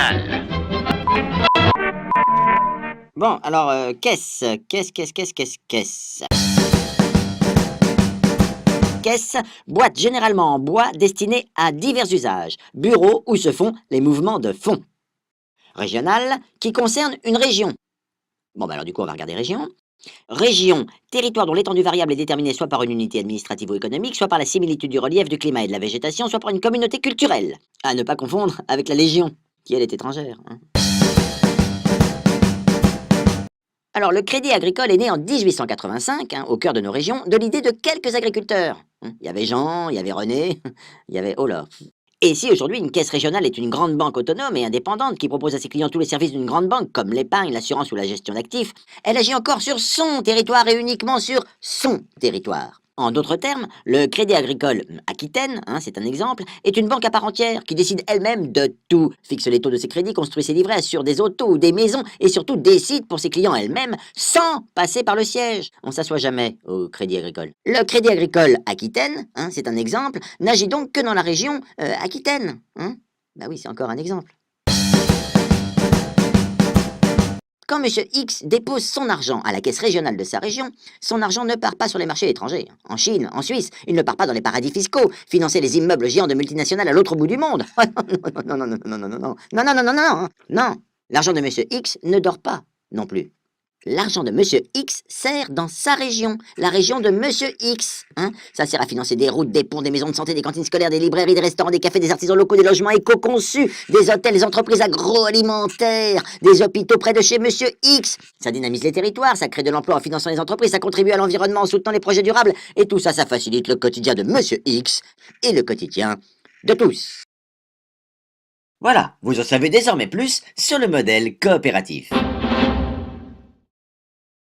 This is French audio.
régional. Bon, alors, Caisse. Caisse, boîte généralement en bois destinée à divers usages. Bureau où se font les mouvements de fonds. Régional, qui concerne une région. Bon, bah alors du coup, on va regarder région. Région, territoire dont l'étendue variable est déterminée soit par une unité administrative ou économique, soit par la similitude du relief, du climat et de la végétation, soit par une communauté culturelle. À ne pas confondre avec la Légion, qui elle est étrangère. Alors, le Crédit Agricole est né en 1885, au cœur de nos régions, de l'idée de quelques agriculteurs. Il y avait Jean, il y avait René, il y avait... Oh là. Et si aujourd'hui une caisse régionale est une grande banque autonome et indépendante qui propose à ses clients tous les services d'une grande banque, comme l'épargne, l'assurance ou la gestion d'actifs, elle agit encore sur son territoire et uniquement sur son territoire. En d'autres termes, le Crédit Agricole Aquitaine, c'est un exemple, est une banque à part entière qui décide elle-même de tout, fixe les taux de ses crédits, construit ses livrets, assure des autos ou des maisons et surtout décide pour ses clients elle-même sans passer par le siège. On s'assoit jamais au Crédit Agricole. Le Crédit Agricole Aquitaine, c'est un exemple, n'agit donc que dans la région Aquitaine. Bah oui, c'est encore un exemple. Quand M. X dépose son argent à la caisse régionale de sa région, son argent ne part pas sur les marchés étrangers. En Chine, en Suisse, il ne part pas dans les paradis fiscaux, financer les immeubles géants de multinationales à l'autre bout du monde. Non, non, non, non, non, non, non, non, non, non, non, non, non. L'argent de M. X ne dort pas, non plus. L'argent de Monsieur X sert dans sa région, la région de Monsieur X. Ça sert à financer des routes, des ponts, des maisons de santé, des cantines scolaires, des librairies, des restaurants, des cafés, des artisans locaux, des logements éco-conçus, des hôtels, des entreprises agroalimentaires, des hôpitaux près de chez Monsieur X. Ça dynamise les territoires, ça crée de l'emploi en finançant les entreprises, ça contribue à l'environnement en soutenant les projets durables, et tout ça, ça facilite le quotidien de Monsieur X et le quotidien de tous. Voilà, vous en savez désormais plus sur le modèle coopératif.